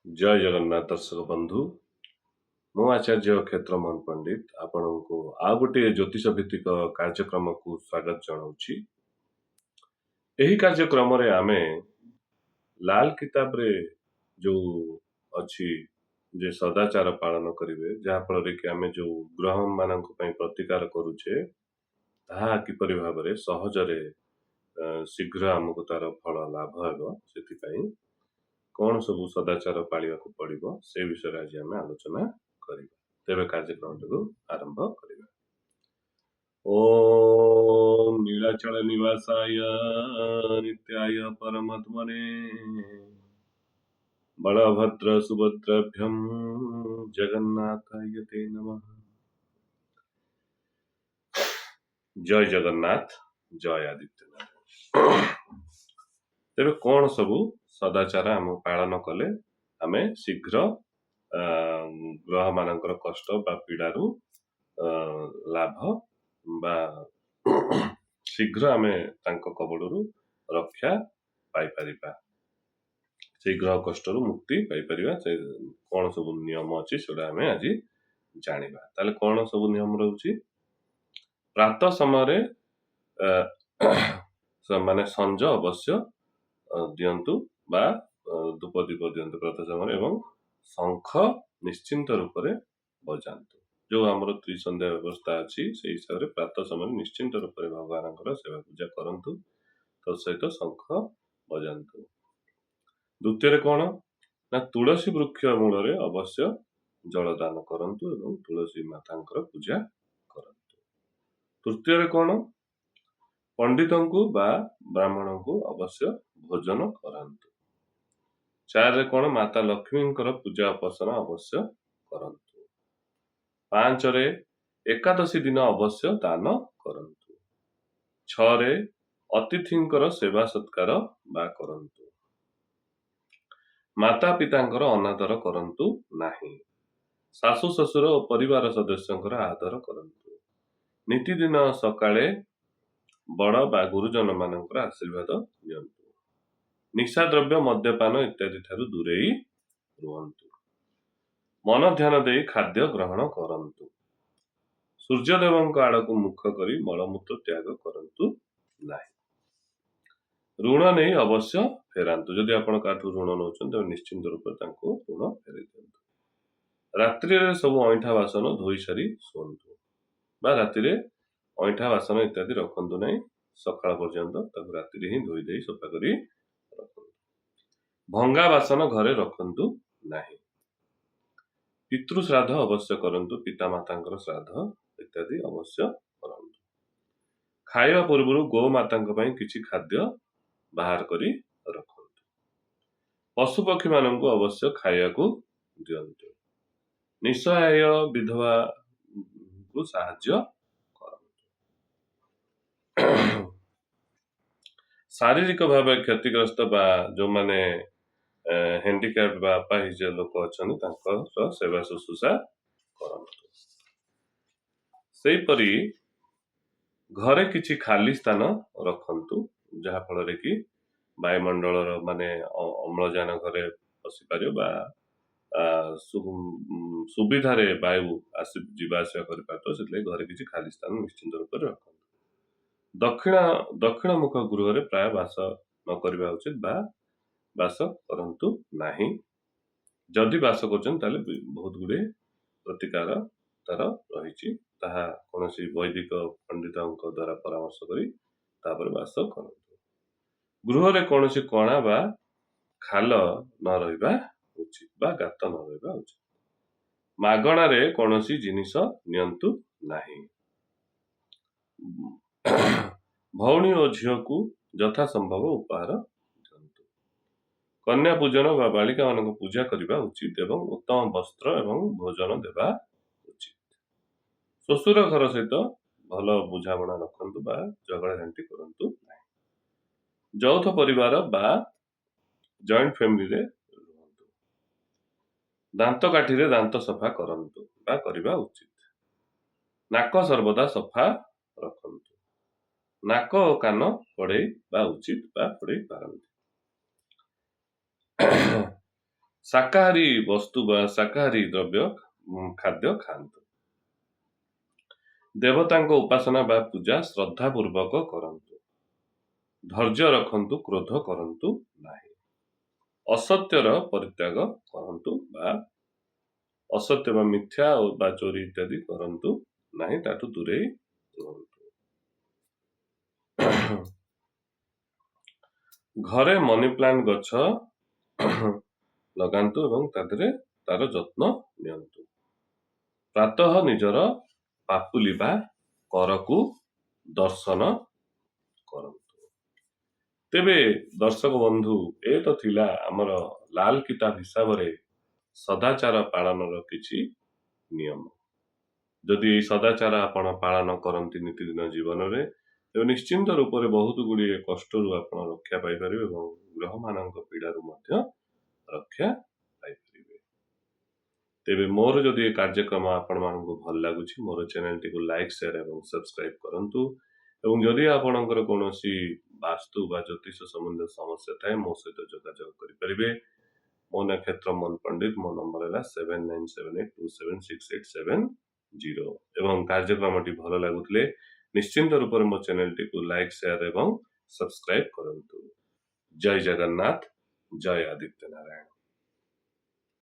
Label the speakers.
Speaker 1: जय जगन्नाथ दर्शक बंधु मु आचार्य क्षेत्र मोहन पंडित आपणको आ गोटे ज्योतिष भित्तिक कार्यक्रम को स्वागत जनाऊँगी। यही कार्यक्रम रे आमे लाल किताब रे जो अच्छी जे सदाचार पालन करिवे जहाँ फल कि आमे जो ग्रह मानक पई प्रतिकार करूचे ताहा किपरि भाबरे सहजरे शीघ्र आमको तार फल लाभ हेबो सेति कौन सब सदाचार पालिया पड़िबो से विषय आज आम आलोचना करिबा। तेबे कार्यक्रम को आरंभ करिबा। ओम नीलाचल निवासाय नित्याय परमात्मने बलभद्र सुभद्राभ्यम जगन्नाथाय ते नमः। जय जगन्नाथ जय आदित्यनाथ। तेबे कौन सब सदाचार आम पालन कले आमे शीघ्र ग्रह मानकर कष्ट बा पीड़ारू लाभ बा शीघ्र आमे तांको कबड़रू रक्षा पाई परिबा से ग्रह कष्टरू मुक्ति पाई परिबा। से कौन सब नियम अछि सेडा आमे आज जानिबा। ताले कौन सब नियम रहउची प्रातः समय माने संज अवश्य दियंतु बा धूप दीप दियंतु प्रातः समय एवं शंख निश्चिंत रूप से बजातु। जो आमर त्रिसंध्या व्यवस्था अच्छी से हिसाब से प्रातः समय निश्चिंत रूप से भगवान सेवा पूजा करंतु सहित शंख बजातु। द्वितीय कौन ना तुलसी वृक्ष मूल अवश्य जलदान करंतु एवं तुलसी माता पूजा करंतु। तृतीय कौन पंडित को बा ब्राह्मण को अवश्य भोजन करंतु। चार कौन माता लक्ष्मी पूजा उपासना अवश्य करंतु। पांच रे एकादशी दिन अवश्य दान करंतु। छरे अतिथि सेवा सत्कार बा करंतु। माता पिता अनादर करंतु नाही। सासु ससुर और परिवार सदस्यंकर आदर करंतु। नीति दिन सकाळे बड़ बा गुरुजन मानकर आशीर्वाद नियंतु। निशा द्रव्य मद्यपान इत्यादि ठारू दूरेई रुहंतु। मन ध्यान दे खाद्य ग्रहण करंतु। सूर्यदेव आड़ को मुख करी मलमूत्र त्याग करंतु नाही। ऋण नहीं अवश्य फेरांतु। जदि आपण काठू ऋण नौचन तो निश्चिंत रूप तांको ऋण फेरे दियंतु। रात्रि रे सब अइठा बासन धोई सारी सोंतु बा रात्रि रे अइठा बासन इत्यादि रखंतु नहीं। सकाळ पर्यंत ताकू रात्रि ही धोई देई सफा करी रखंतु। भंगा बासन घरे रखंतु नाही। पितृ श्राद्ध अवश्य करंतु। पिता मातांकर श्राद्ध इत्यादि अवश्य करंतु। खाଇବା पूर्व गो मातांक पई किछि खाद्य बाहर करी रखंतु। पशु पक्षी मानंकु अवश्य खाଇବା को दियंतु। निसहाय विधवा को साहाय्य शारीरिक भाव क्षतिग्रस्त बा जो माने हैंडिकैप बा अपाहिज लोक अछन तांकर सेवा शुश्रूषा करंतु। सेहीपरि घरे किछि खाली स्थान रखंतु जहा फल कि वायुमंडल माने अम्लजान घरे पसी पारियो बा सुविधारे वायु आसी जीवा आसिया करि पारतो सेतले घरे किछि खाली स्थान निश्चिंत रूप से रखंतु। दक्षिण मुख गृह रे प्राय वास न करबा उचित बा वास करंतु नाही। जदि वास करछन ताले बहुत गुडे प्रतिकार तार रहिछि ताहा कोनोसी वैदिक पंडितंक द्वारा परामर्श करी तापर वास करंतु। गृह रे कोनोसी कणा बा खाल न रहिबा उचित बा गात न रहिबा उचित। मागणा रे कोनोसी जिनिस नियंतु नाही। भौणी और झील को यथा संभव उपहार दियंतु। कन्या पूजन बा बालिका मान पूजा करने उचित एवं उत्तम वस्त्र एवं भोजन देवा उचित। श्वशुर घर सहित भल बुझाणा रखंतु बा झगड़ा झांटी करंतु नाही। यौथ परिवार बा जॉइंट फैमिली रे रहंतु। दांत काठी रे दांत सफा करंतु बा करबा उचित। नाक सर्वदा सफा रखंतु। नाक और कान पड़े बा उचित बा पड़े पारंतु। शाकाहारी वस्तु ବା शाकाहारी द्रव्य ଖାଦ୍ୟ ଖାଆନ୍ତୁ। ଦେବତାଙ୍କ ଉପାସନା ବା ପୂଜା ଶ୍ରଦ୍ଧାପୂର୍ବକ କରନ୍ତୁ। ଧୈର୍ଯ୍ୟ ରଖନ୍ତୁ, କ୍ରୋଧ କରନ୍ତୁ ନାହିଁ। ଅସତ୍ୟର ପରିତ୍ୟାଗ କରନ୍ତୁ ବା ଅସତ୍ୟ ବା ମିଥ୍ୟା ବା ଚୋରି ଇତ୍ୟାଦି କରନ୍ତୁ ନାହିଁ, ତାଠୁ ଦୂରେଇ ରୁହନ୍ତୁ। ଘରେ ମନି ପ୍ଲାଣ୍ଟ ଗଛ ଲଗାନ୍ତୁ ଏବଂ ତା ଦେହରେ ତାର ଯତ୍ନ ନିଅନ୍ତୁ। ପ୍ରାତଃ ନିଜର ପାପୁଲି ବା କରକୁ ଦର୍ଶନ କରନ୍ତୁ। ତେବେ ଦର୍ଶକ ବନ୍ଧୁ, ଏ ତ ଥିଲା ଆମର ଲାଲ କିତାବ ହିସାବରେ ସଦାଚାର ପାଳନର କିଛି ନିୟମ। ଯଦି ଏହି ସଦାଚାର ଆପଣ ପାଳନ କରନ୍ତି ନୀତିଦିନ ଜୀବନରେ, ତେବେ ନିଶ୍ଚିନ୍ତ ରୂପରେ ବହୁତ ଗୁଡ଼ିଏ କଷ୍ଟରୁ ଆପଣ ରକ୍ଷା ପାଇପାରିବେ ଏବଂ ଗ୍ରହମାନଙ୍କ ପୀଡ଼ାରୁ ମଧ୍ୟ ରକ୍ଷା ପାଇପାରିବେ। ତେବେ ମୋର ଯଦି ଏ କାର୍ଯ୍ୟକ୍ରମ ଆପଣମାନଙ୍କୁ ଭଲ ଲାଗୁଛି, ମୋର ଚ୍ୟାନେଲଟିକୁ ଲାଇକ୍, ସେୟାର ଏବଂ ସବସ୍କ୍ରାଇବ୍ କରନ୍ତୁ। ଏବଂ ଯଦି ଆପଣଙ୍କର କୌଣସି ବାସ୍ତୁ ବା ଜ୍ୟୋତିଷ ସମ୍ବନ୍ଧୀୟ ସମସ୍ୟା ଥାଏ, ମୋ ସହିତ ଯୋଗାଯୋଗ କରିପାରିବେ। ମୋ ନାଁ କ୍ଷେତ୍ରମୋହନ ପଣ୍ଡିତ। ମୋ ନମ୍ବର ହେଲା 7978276770 ଏବଂ କାର୍ଯ୍ୟକ୍ରମଟି ଭଲ ଲାଗୁଥିଲେ ନିଶ୍ଚିନ୍ତ ରୂପରେ ମୋ ଚ୍ୟାନେଲଟିକୁ ଲାଇକ୍, ସେୟାର ଏବଂ ସବସ୍କ୍ରାଇବ୍ କରନ୍ତୁ। ଜୟ ଜଗନ୍ନାଥ, ଜୟ ଆଦିତ୍ୟ ନାରାୟଣ।